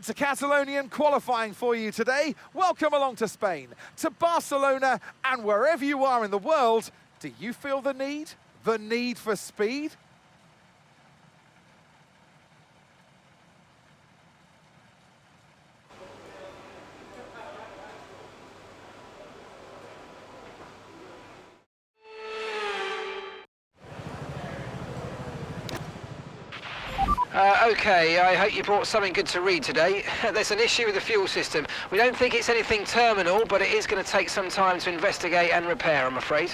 It's a Catalonian qualifying for you today. Welcome along to Spain, to Barcelona, and wherever you are in the world, do you feel the need? The need for speed? Okay, I hope you brought something good to read today. There's an issue with the fuel system. We don't think it's anything terminal, but it is going to take some time to investigate and repair, I'm afraid.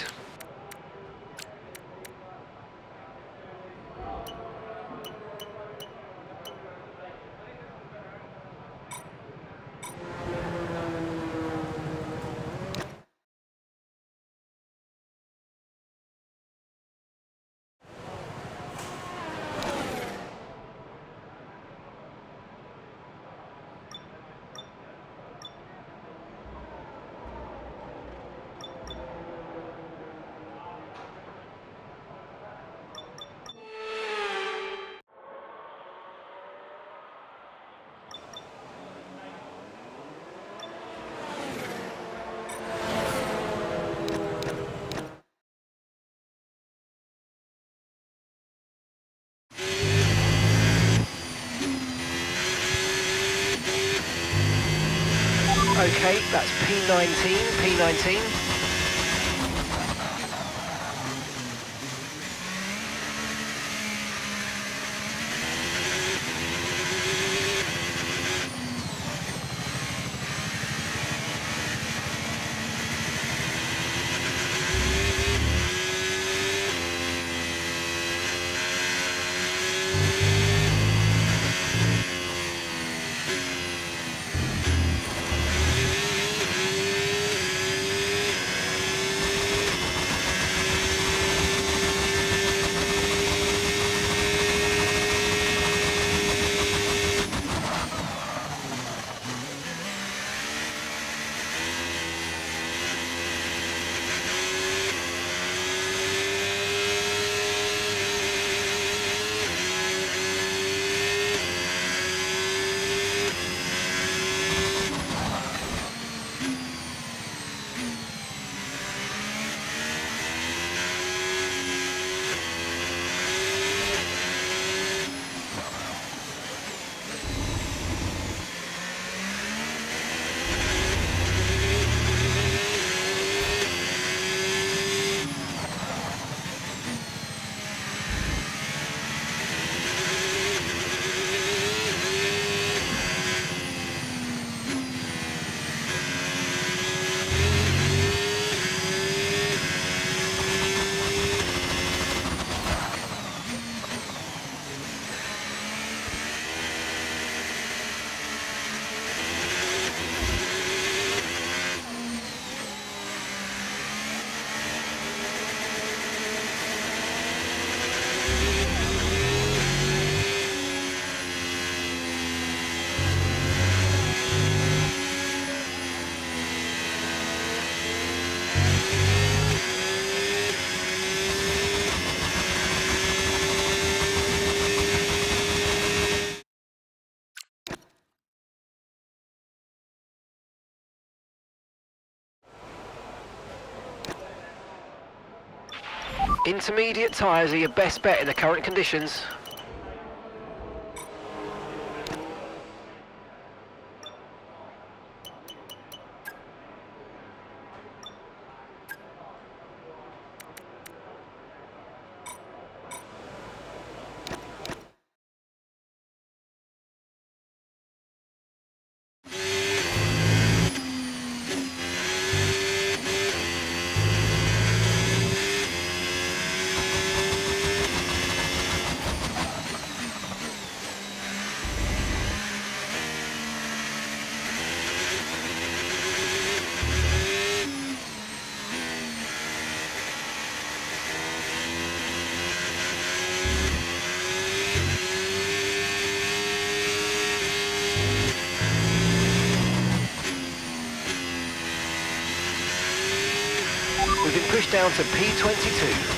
Okay, that's P19. Intermediate tyres are your best bet in the current conditions. We've been pushed down to P22.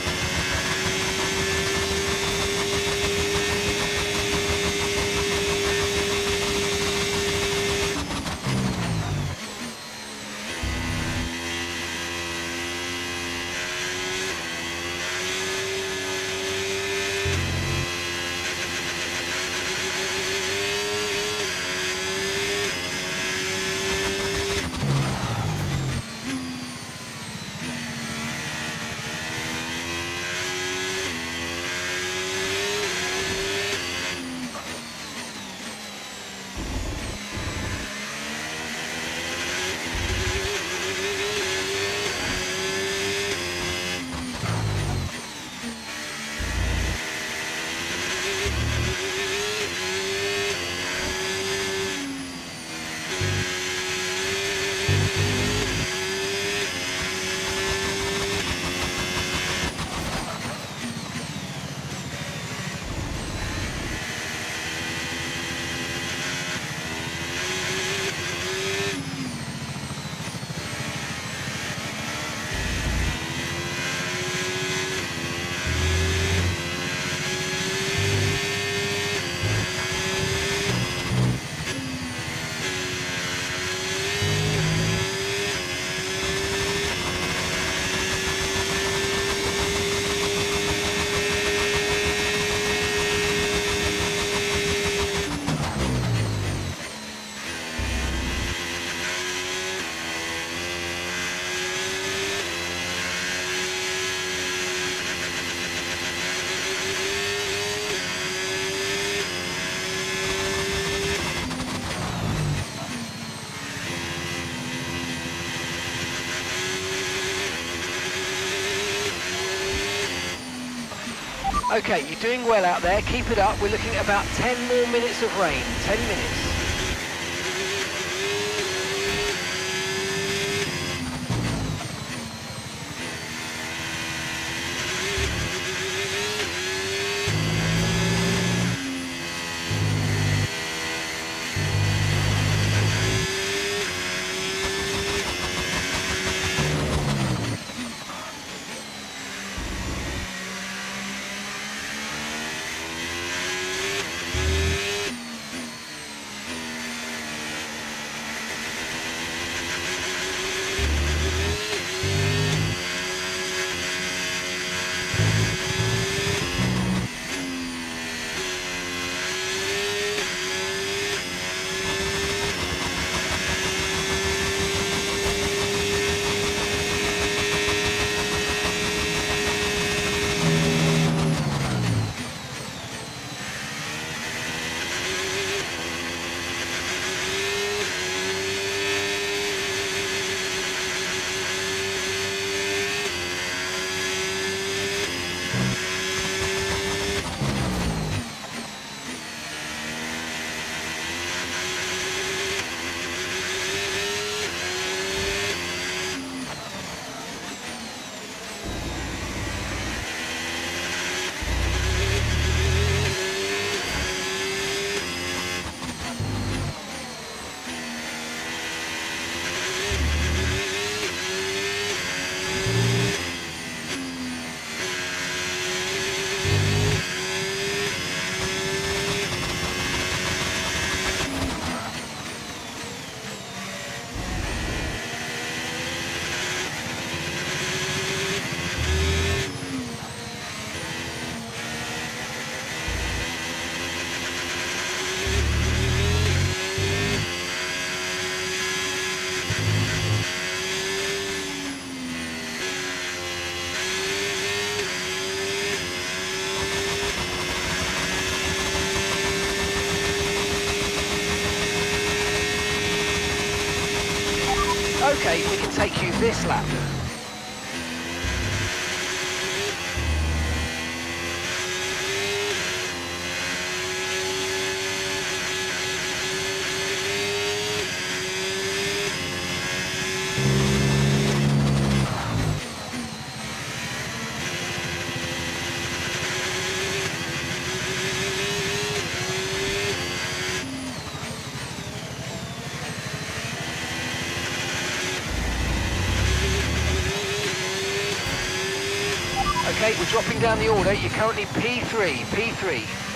Okay, you're doing well out there. Keep it up. We're looking at about 10 more minutes of rain. 10 minutes. Okay, we can take you this lap. Okay, we're dropping down the order. You're currently P3, P3.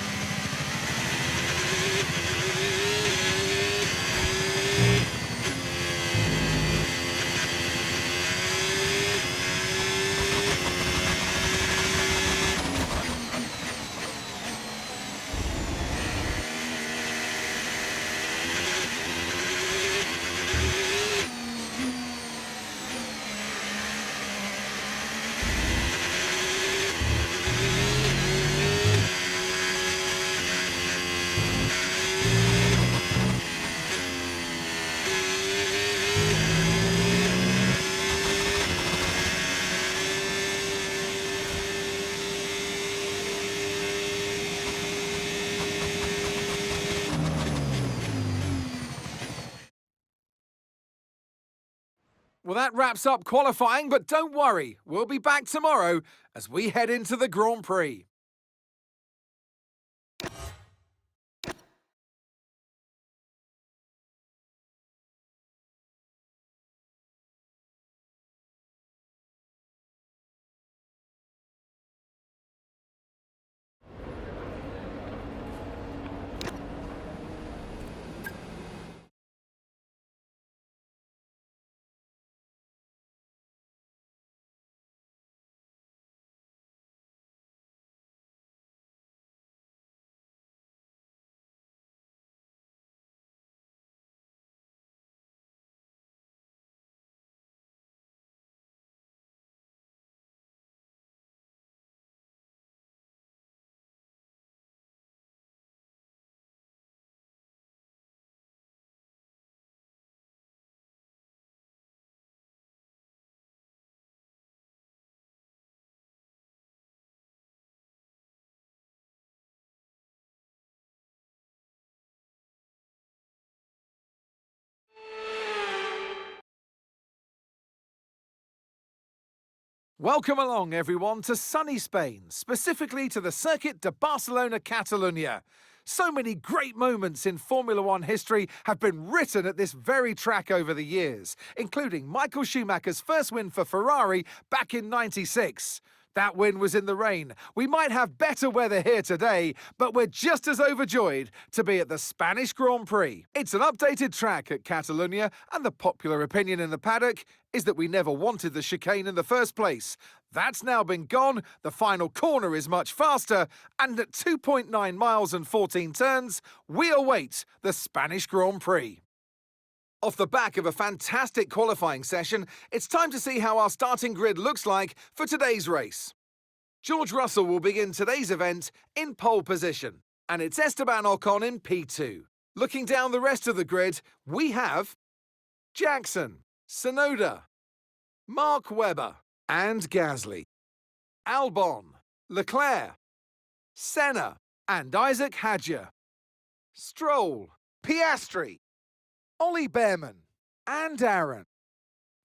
Well, that wraps up qualifying, but don't worry, we'll be back tomorrow as we head into the Grand Prix. Welcome along, everyone, to sunny Spain, specifically to the Circuit de Barcelona Catalunya. So many great moments in Formula One history have been written at this very track over the years, including Michael Schumacher's first win for Ferrari back in '96. That win was in the rain. We might have better weather here today, but we're just as overjoyed to be at the Spanish Grand Prix. It's an updated track at Catalunya, and the popular opinion in the paddock is that we never wanted the chicane in the first place. That's now been gone, the final corner is much faster, and at 2.9 miles and 14 turns, we await the Spanish Grand Prix. Off the back of a fantastic qualifying session, it's time to see how our starting grid looks like for today's race. George Russell will begin today's event in pole position, and it's Esteban Ocon in P2. Looking down the rest of the grid, we have Jackson, Tsunoda, Mark Webber, and Gasly, Albon, Leclerc, Senna, and Isaac Hadjar, Stroll, Piastri, Ollie Behrman, and Aaron,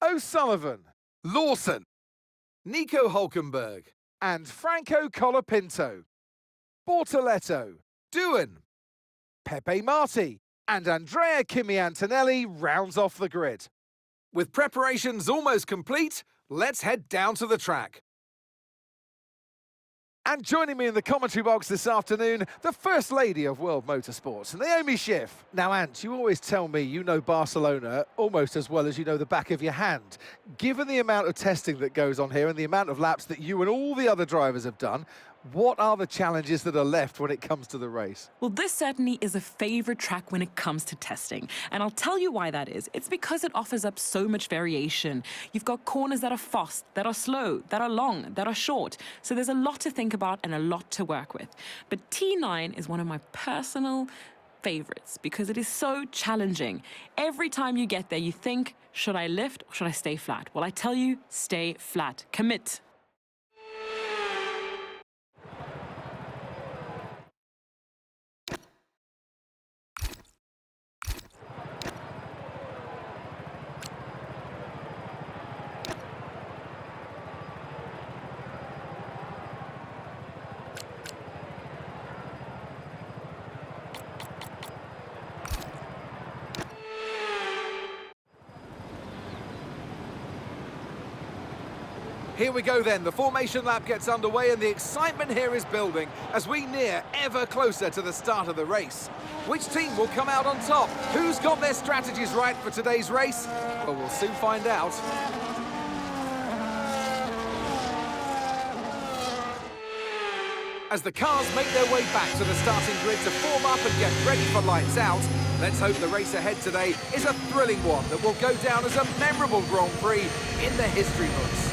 O'Sullivan, Lawson, Nico Hulkenberg, and Franco Colapinto, Bortoleto, Doohan, Pepe Marti, and Andrea Kimi Antonelli rounds off the grid. With preparations almost complete, let's head down to the track. And joining me in the commentary box this afternoon, the First Lady of World Motorsports, Naomi Schiff. Now, Ant, you always tell me you know Barcelona almost as well as you know the back of your hand. Given the amount of testing that goes on here and the amount of laps that you and all the other drivers have done, what are the challenges that are left when it comes to the race? Well, this certainly is a favorite track when it comes to testing. And I'll tell you why that is. It's because it offers up so much variation. You've got corners that are fast, that are slow, that are long, that are short. So there's a lot to think about and a lot to work with. But T9 is one of my personal favorites because it is so challenging. Every time you get there, you think, should I lift or should I stay flat? Well, I tell you, stay flat. Commit. Here we go then, the formation lap gets underway and the excitement here is building as we near ever closer to the start of the race. Which team will come out on top? Who's got their strategies right for today's race? Well, we'll soon find out. As the cars make their way back to the starting grid to form up and get ready for lights out, let's hope the race ahead today is a thrilling one that will go down as a memorable Grand Prix in the history books.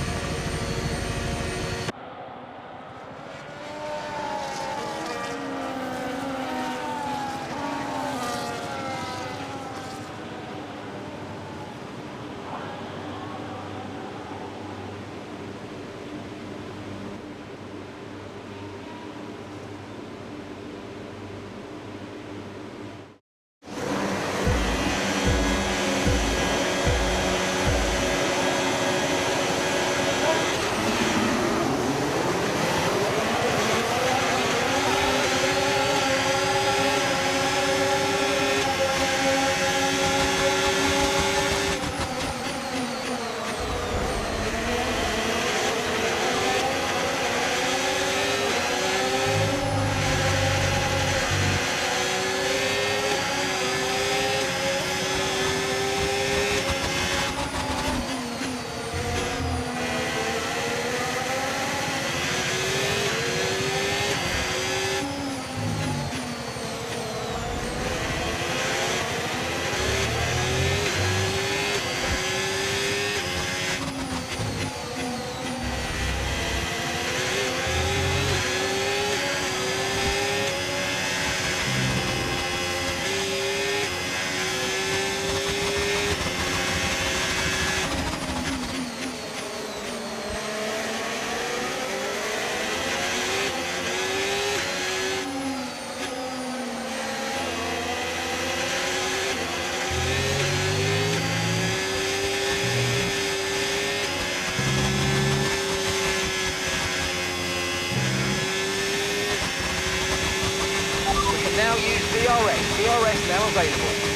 DRS now available.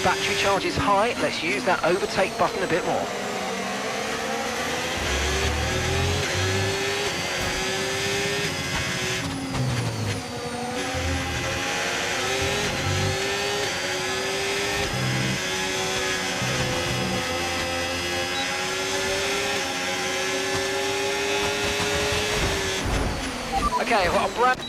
Battery charge is high, let's use that overtake button a bit more. Okay, I've got a brand...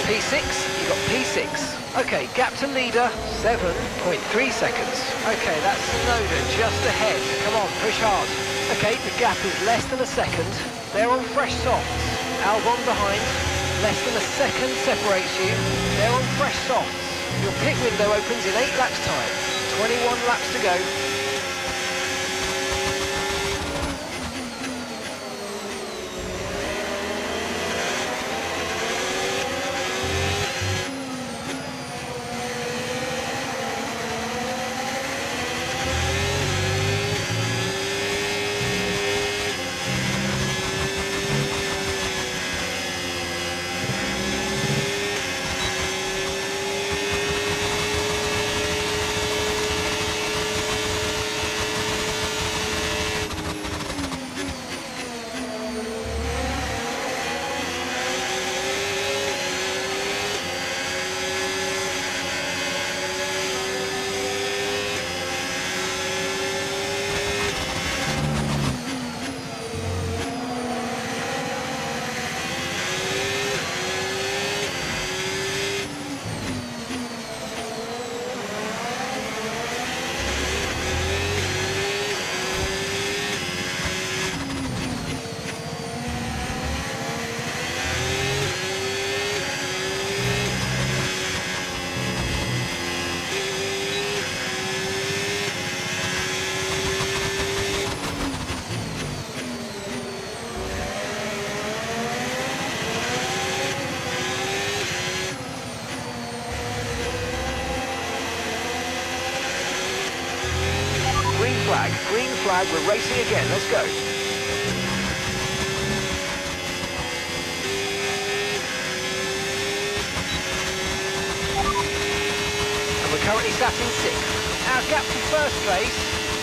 P6, you got P6. Okay, gap to leader, 7.3 seconds. Okay, that's Tsunoda just ahead. Come on, push hard. Okay, the gap is less than a second. They're on fresh softs. Albon behind. Less than a second separates you. They're on fresh softs. Your pit window opens in 8 laps time. 21 laps to go. Green flag, we're racing again, let's go. And we're currently sat in 6th. Our gap to first place,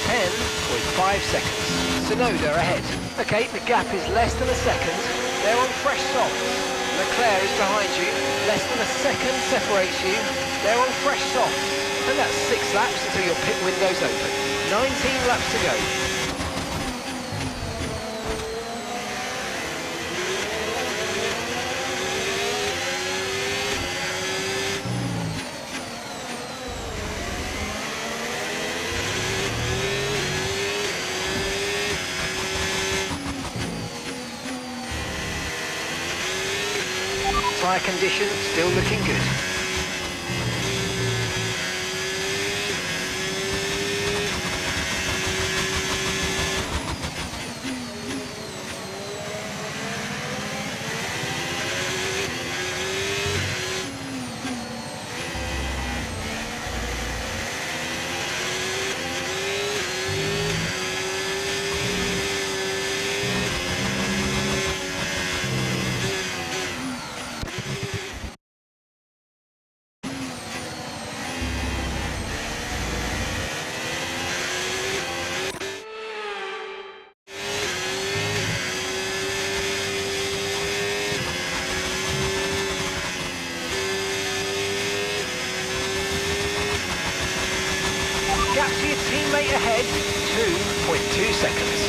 10.5 seconds. Tsunoda ahead. Okay, the gap is less than a second. They're on fresh softs. Leclerc is behind you. Less than a second separates you. They're on fresh softs. And that's 6 laps until your pit window's open. 19 laps to go. Tyre condition still looking good. teammate ahead, 2.2 seconds.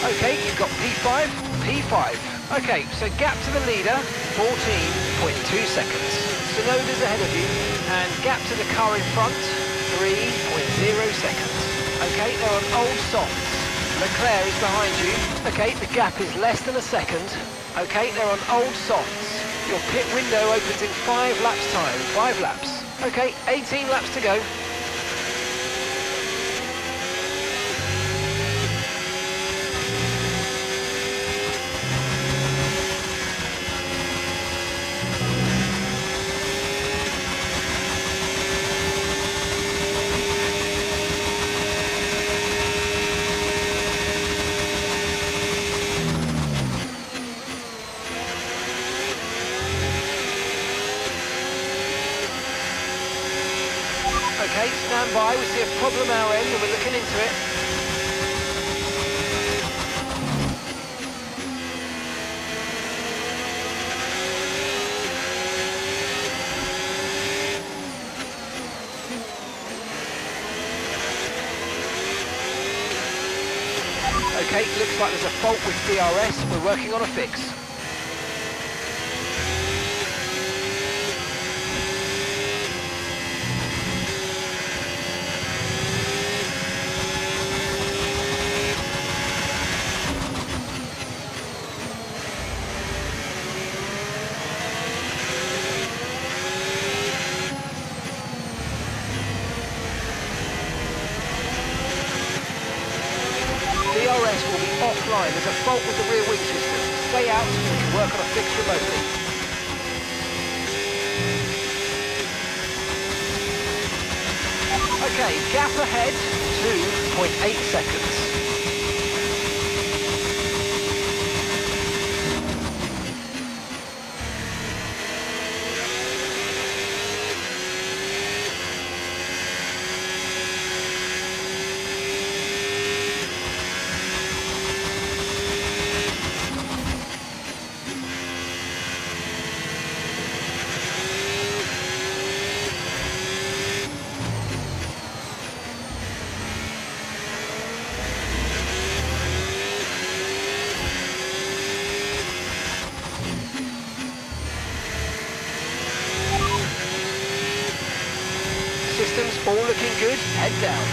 Okay, you've got P5, P5. Okay, so gap to the leader, 14.2 seconds. Tsunoda's ahead of you, and gap to the car in front, 3.0 seconds. Okay, they're on old softs. Leclerc is behind you. Okay, the gap is less than a second. Okay, they're on old softs. Your pit window opens in 5 laps time, 5 laps. Okay, 18 laps to go. Okay, stand by, we see a problem our end and we're looking into it. Okay, looks like there's a fault with DRS, we're working on a fix. DRS will be offline. There's a fault with the rear wing system. Stay out and we can work on a fix remotely. Okay, gap ahead, 2.8 seconds. Systems all looking good, head down.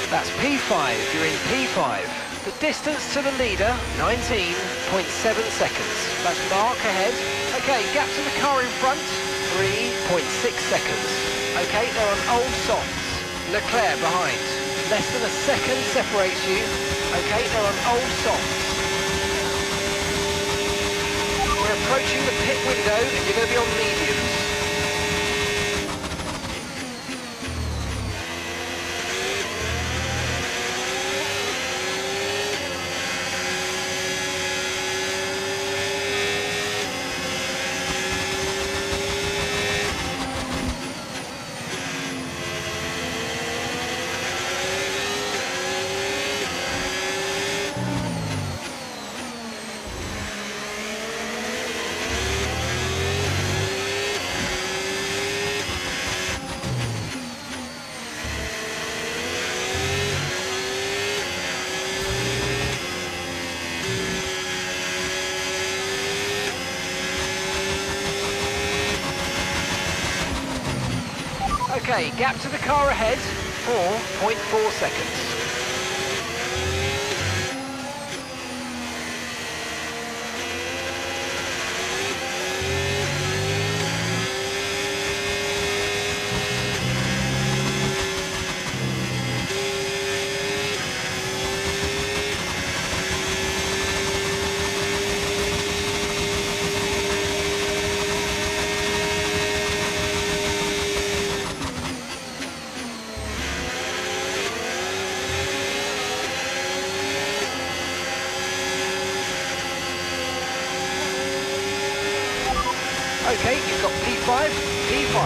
That's P5, you're in P5. The distance to the leader, 19.7 seconds. That's Mark ahead. Okay, gap to the car in front, 3.6 seconds. Okay, they're on old softs. Leclerc behind. Less than a second separates you. Okay, they're on old softs. We're approaching the pit window and you're going to be on mediums. Okay, gap to the car ahead, 4.4 seconds. Okay, you've got P5, P5.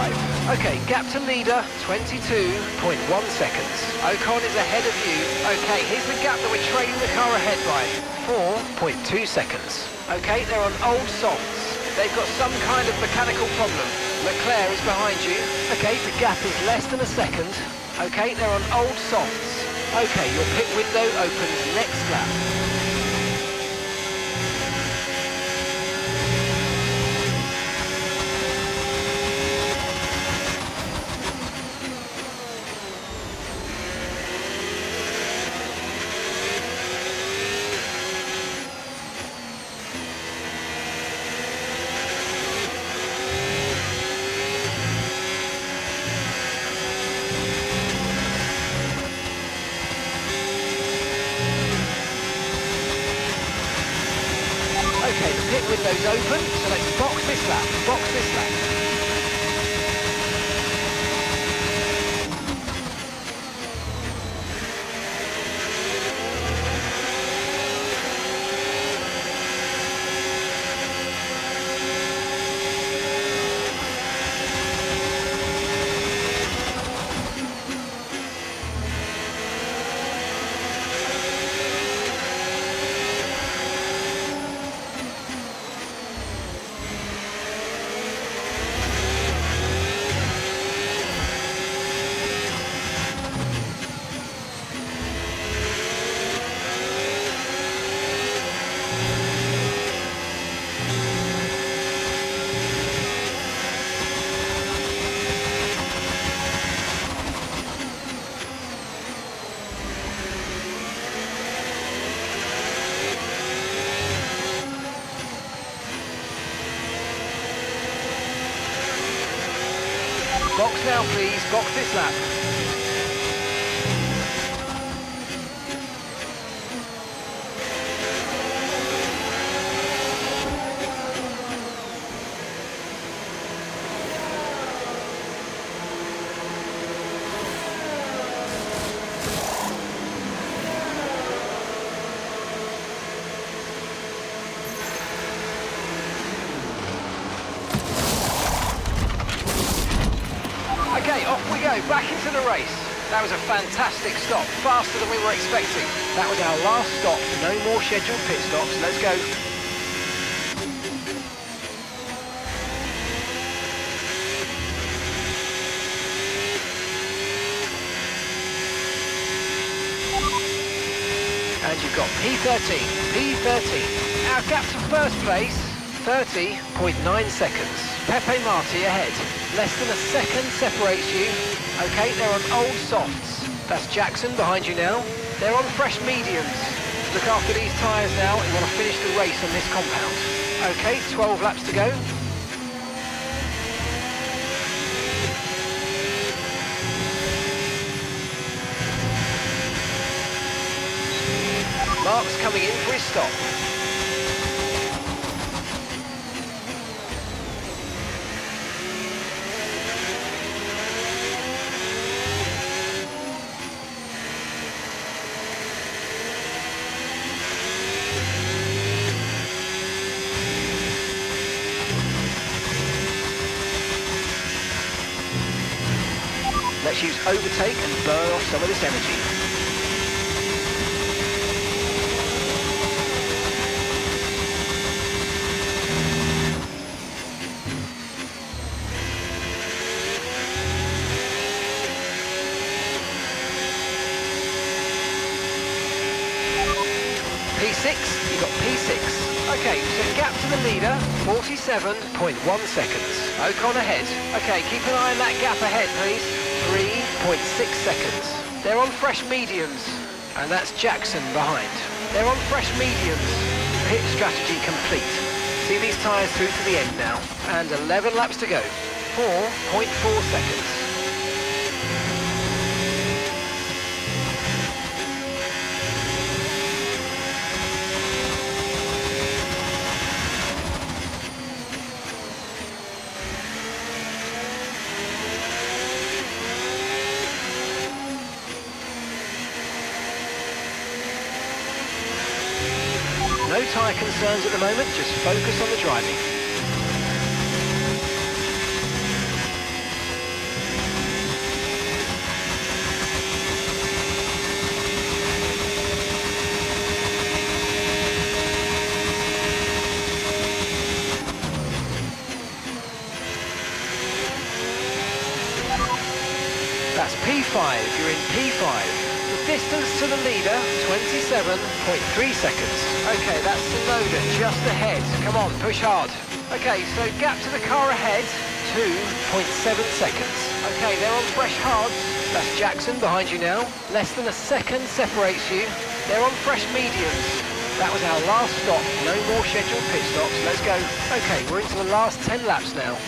Okay, gap to leader, 22.1 seconds. Ocon is ahead of you. Okay, here's the gap that we're trailing the car ahead by, 4.2 seconds. Okay, they're on old softs. They've got some kind of mechanical problem. Leclerc is behind you. Okay, the gap is less than a second. Okay, they're on old softs. Okay, your pit window opens next lap. Okay, the pit window's open, so let's box this lap, box this lap. Box now please, box this lap. Okay, off we go, back into the race. That was a fantastic stop, faster than we were expecting. That was our last stop, no more scheduled pit stops, let's go. And you've got P13, P13. Our gap to first place, 30.9 seconds. Pepe Marti ahead. Less than a second separates you. Okay, they're on old softs. That's Jackson behind you now. They're on fresh mediums. Look after these tyres now. You want to finish the race on this compound. Okay, 12 laps to go. Mark's coming in for his stop. Let's use overtake and burn off some of this energy. P6, you got P6. Okay, so gap to the leader, 47.1 seconds. Ocon ahead. Okay, keep an eye on that gap ahead, please. 3.6 seconds. They're on fresh mediums, and that's Jackson behind. They're on fresh mediums. Pit strategy complete. See these tyres through to the end now. And 11 laps to go. 4.4 seconds. No tyre concerns at the moment, just focus on the driving. P5, you're in P5. The distance to the leader, 27.3 seconds. Okay, that's Tsunoda just ahead. Come on, push hard. Okay, so gap to the car ahead, 2.7 seconds. Okay, they're on fresh hards. That's Jackson behind you now. Less than a second separates you. They're on fresh mediums. That was our last stop. No more scheduled pit stops. Let's go. Okay, we're into the last 10 laps now.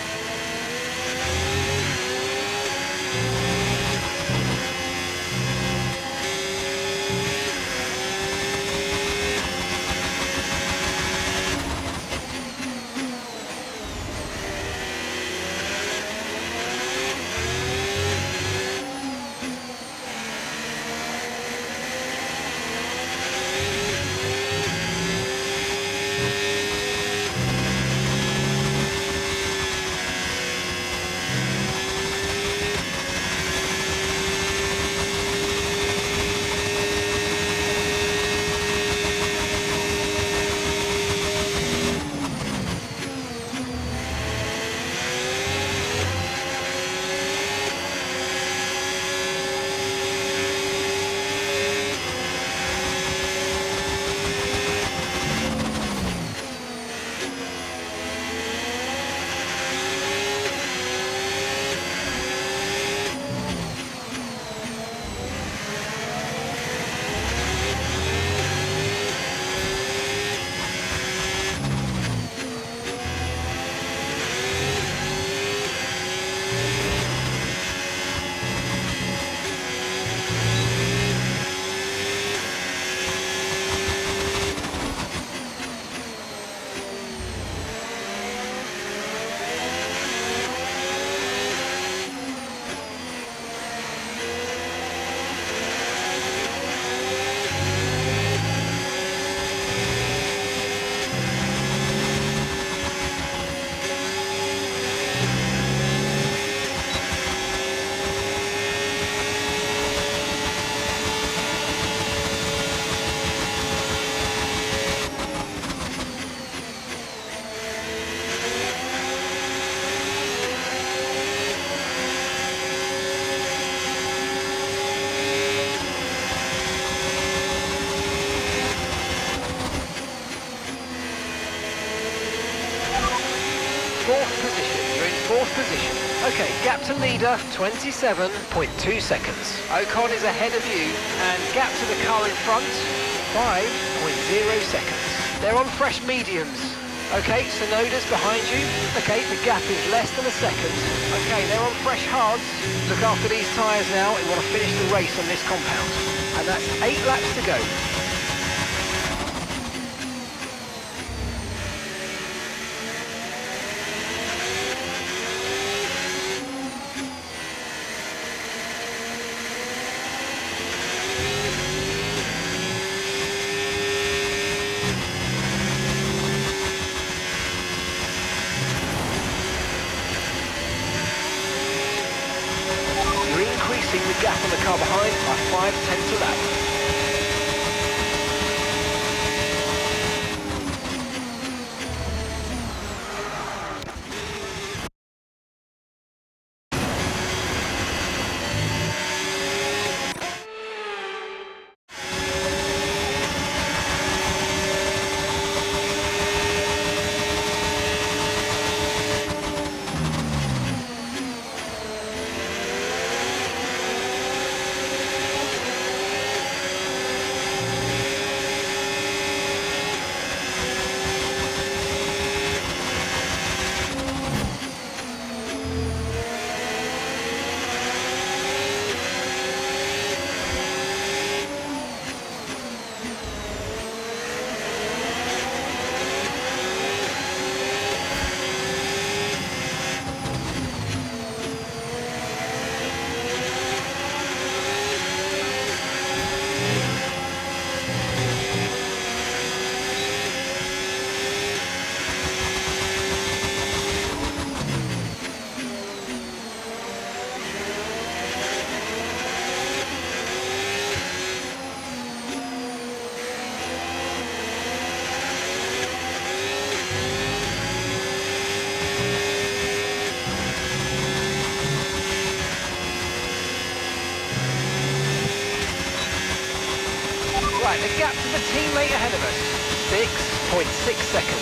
Fourth position, you're in fourth position. Okay, gap to leader, 27.2 seconds. Ocon is ahead of you, and gap to the car in front, 5.0 seconds. They're on fresh mediums. Okay, Tsunoda's behind you. Okay, the gap is less than a second. Okay, they're on fresh hards. Look after these tyres now. We want to finish the race on this compound. And that's 8 laps to go. The gap on the car behind by 0.5 a lap. Right, the gap to the teammate ahead of us, 6.6 seconds.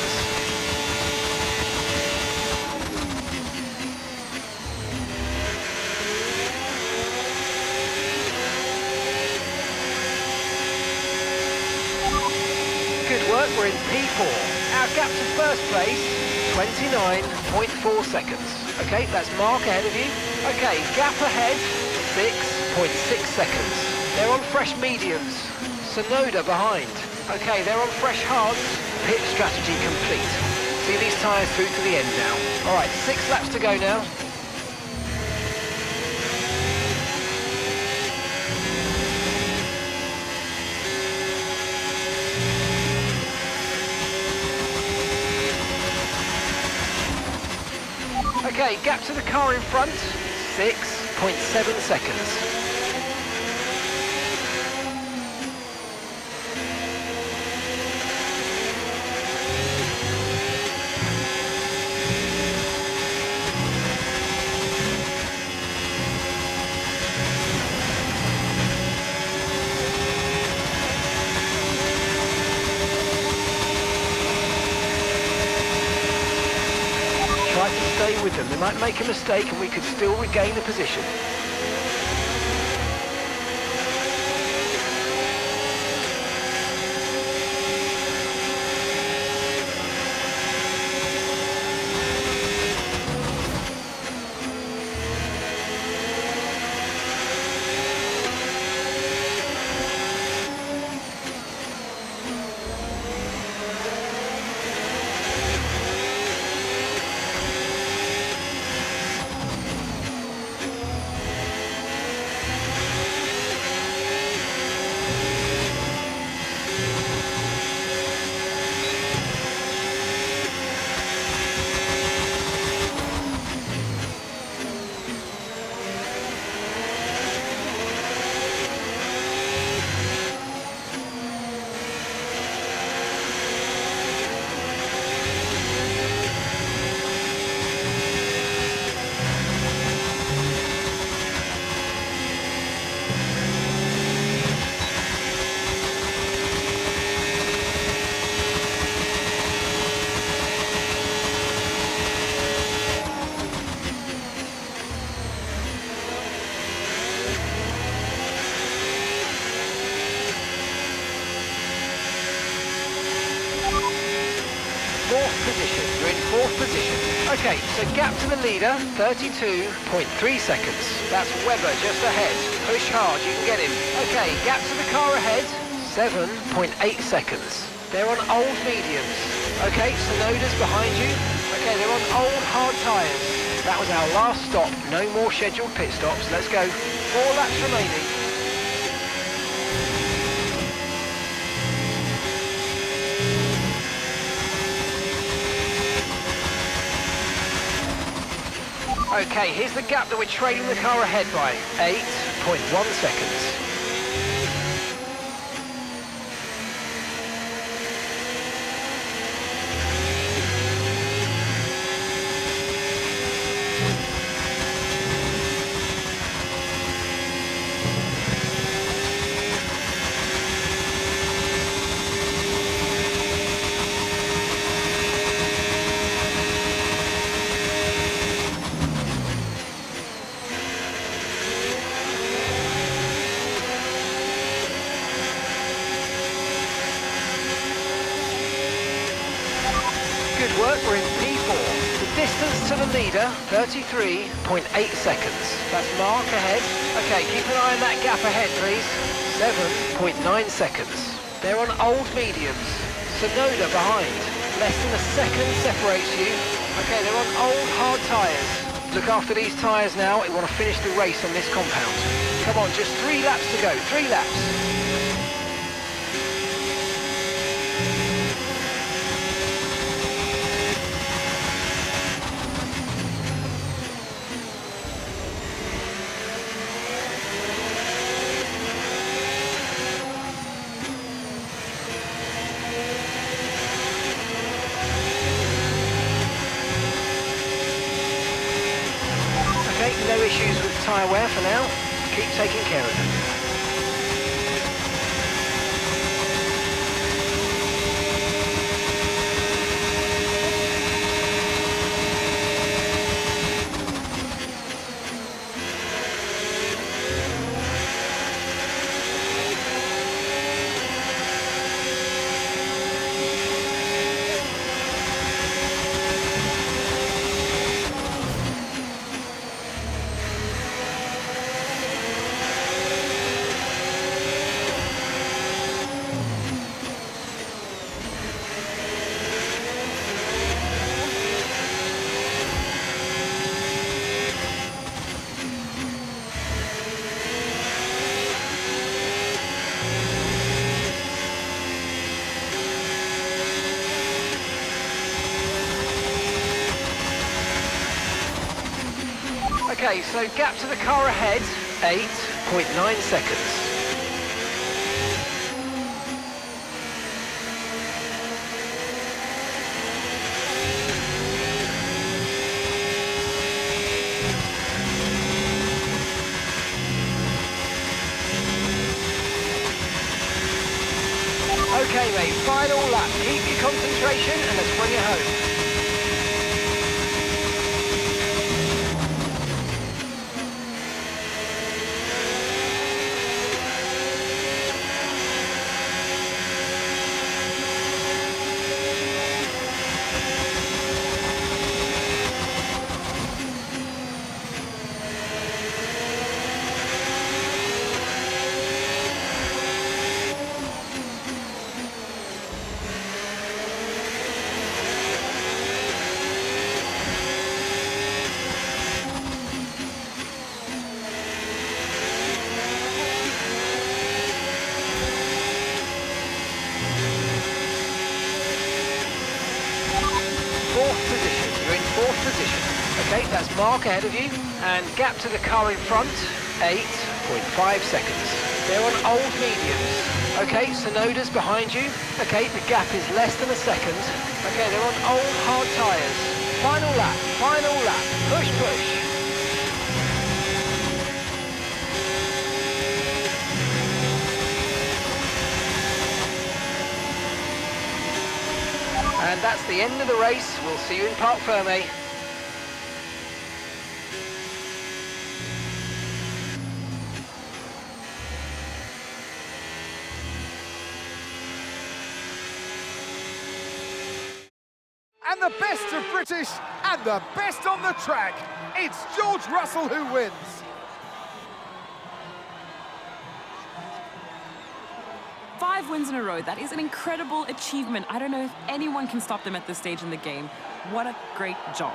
Good work, we're in P4. Our gap to first place, 29.4 seconds. Okay, that's Mark ahead of you. Okay, gap ahead, 6.6 seconds. They're on fresh mediums. Sonoda behind. Okay, they're on fresh hards. Pit strategy complete. See these tyres through to the end now. All right, 6 laps to go now. Okay, gap to the car in front, 6.7 seconds. Try to stay with them. They might make a mistake and we could still regain the position. Fourth position. Okay, so gap to the leader, 32.3 seconds. That's Webber just ahead. Push hard, you can get him. Okay, gap to the car ahead, 7.8 seconds. They're on old mediums. Okay, Sonoda's behind you. Okay, they're on old hard tyres. That was our last stop. No more scheduled pit stops. Let's go. 4 laps remaining. Okay, here's the gap that we're trailing the car ahead by, 8.1 seconds. Good work, we're in P4. The distance to the leader, 33.8 seconds. That's Mark ahead. Okay, keep an eye on that gap ahead, please. 7.9 seconds. They're on old mediums. Sonoda behind. Less than a second separates you. Okay, they're on old hard tyres. Look after these tyres now. We want to finish the race on this compound. Come on, just 3 laps to go. 3 laps. No issues with tyre wear for now. Keep taking care of them. Okay, so gap to the car ahead, 8.9 seconds. Okay, mate, final lap. Keep your concentration and let's bring it home. Fourth position. Okay, that's Mark ahead of you, and gap to the car in front, 8.5 seconds. They're on old mediums. Okay, Sonoda's behind you. Okay, the gap is less than a second. Okay, they're on old hard tyres. Final lap, push, push. And that's the end of the race. We'll see you in Parc Fermé. And the best of British and the best on the track. It's George Russell who wins. Five wins in a row. That is an incredible achievement. I don't know if anyone can stop them at this stage in the game. What a great job.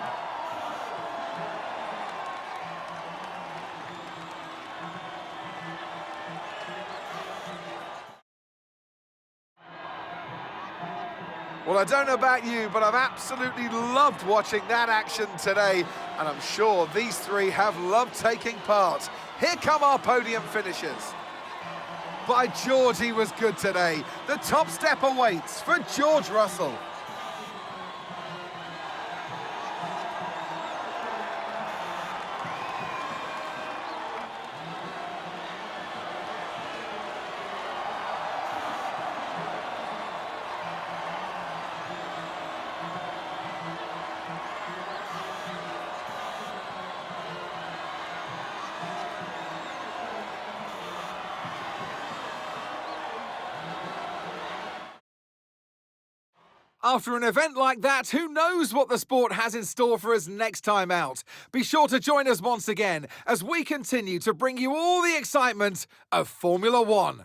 Well, I don't know about you, but I've absolutely loved watching that action today, and I'm sure these three have loved taking part. Here come our podium finishers. By George, he was good today. The top step awaits for George Russell. After an event like that, who knows what the sport has in store for us next time out? Be sure to join us once again as we continue to bring you all the excitement of Formula One.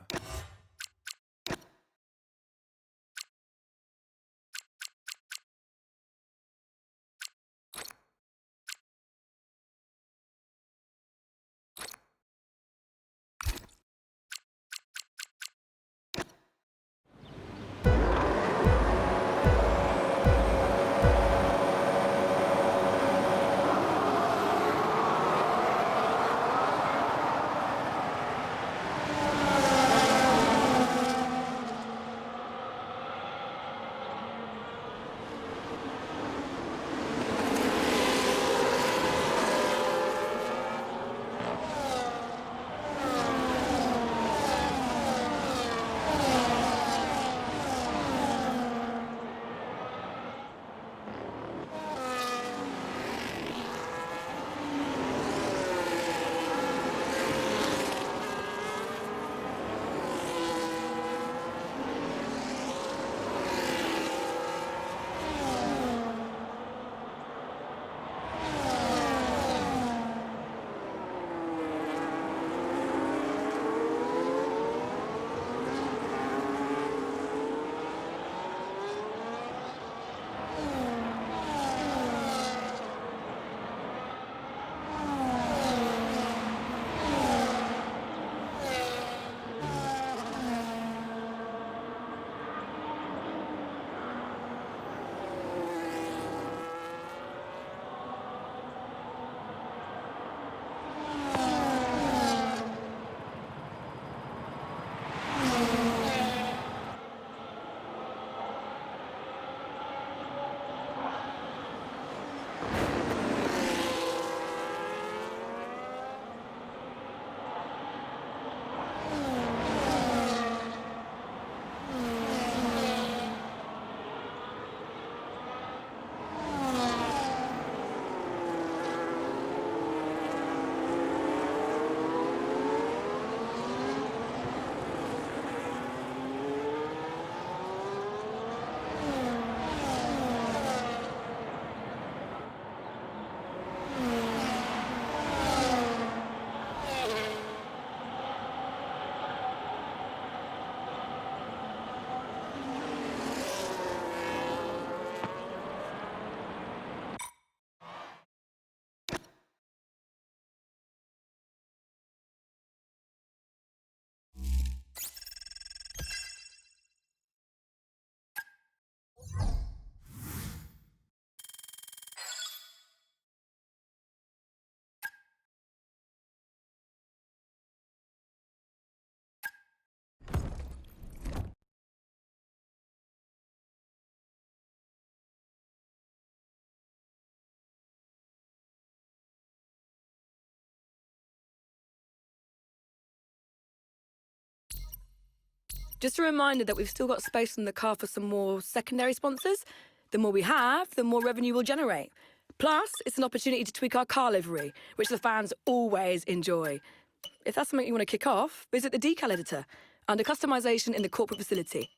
Just a reminder that we've still got space in the car for some more secondary sponsors. The more we have, the more revenue we'll generate. Plus, it's an opportunity to tweak our car livery, which the fans always enjoy. If that's something you want to kick off, visit the decal editor under customization in the corporate facility.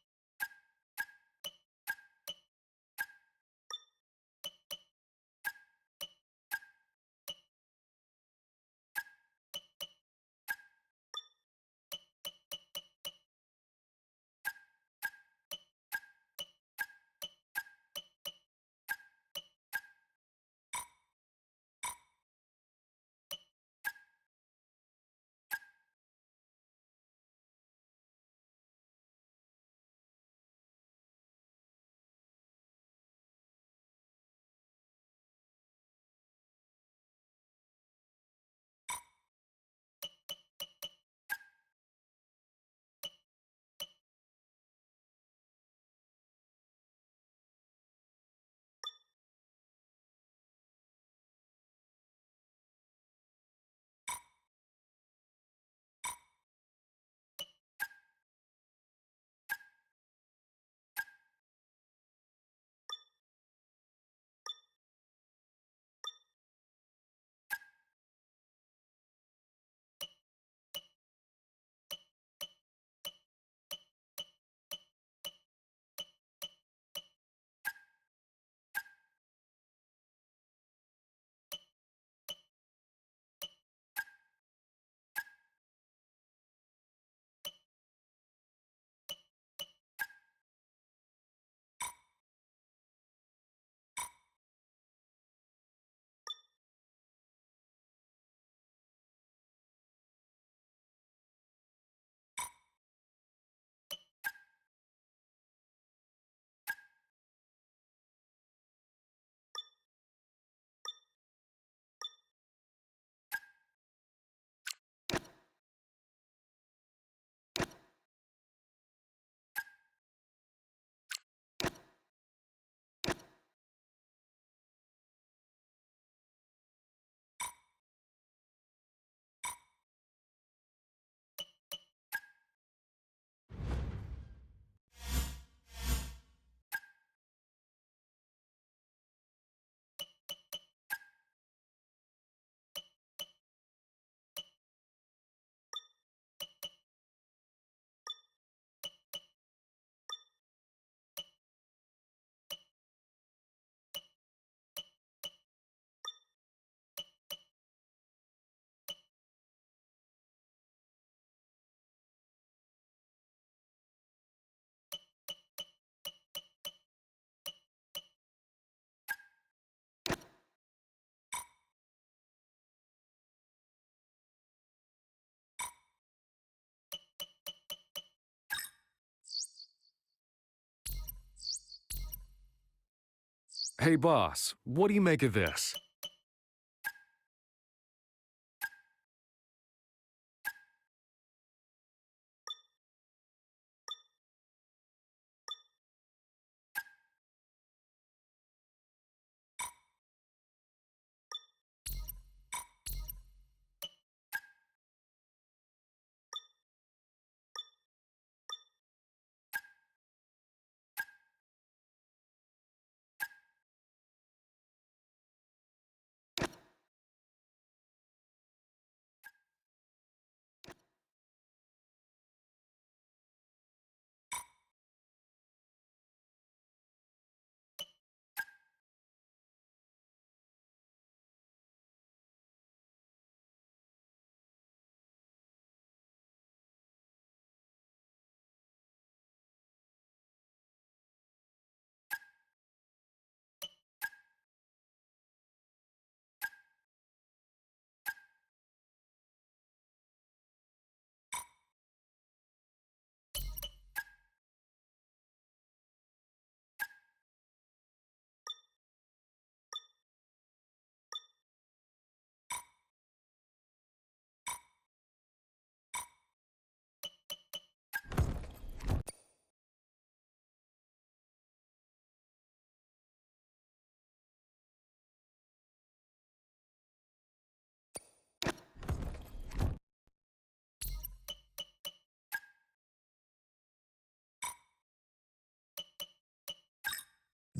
Hey boss, what do you make of this?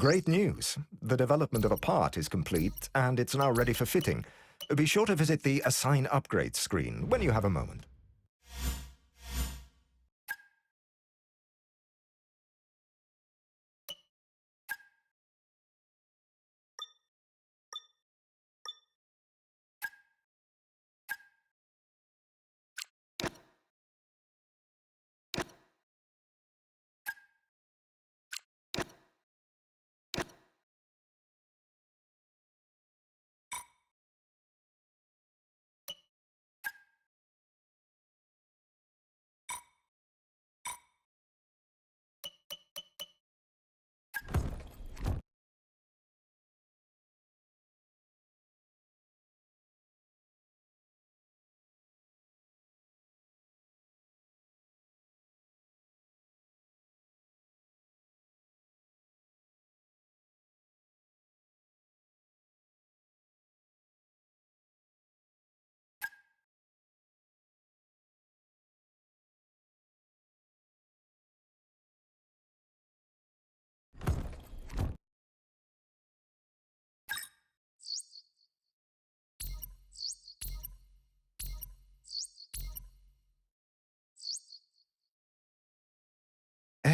Great news. The development of a part is complete, and it's now ready for fitting. Be sure to visit the Assign Upgrades screen when you have a moment.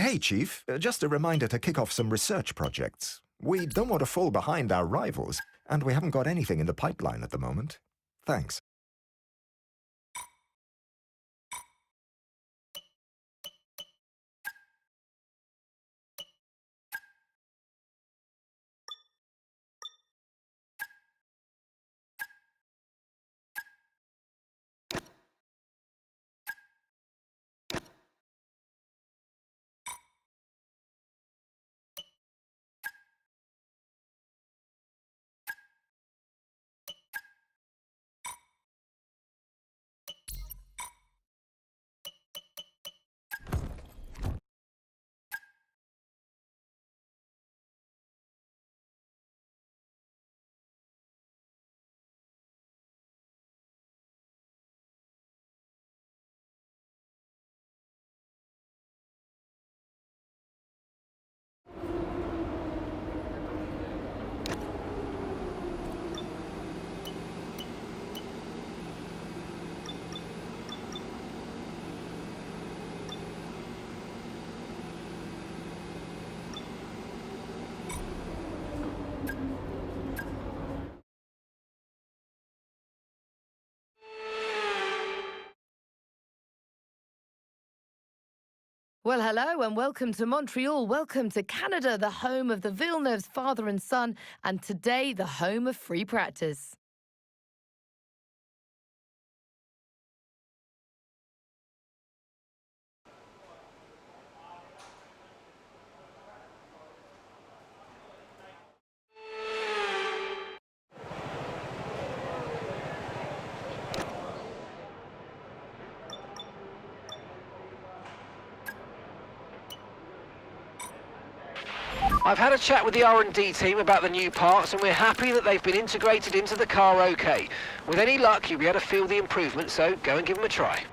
Hey, Chief. Just a reminder to kick off some research projects. We don't want to fall behind our rivals, and we haven't got anything in the pipeline at the moment. Thanks. Well, hello and welcome to Montreal. Welcome to Canada, the home of the Villeneuve's father and son, and today the home of free practice. I've had a chat with the R&D team about the new parts, and we're happy that they've been integrated into the car okay. With any luck, you'll be able to feel the improvement, so go and give them a try.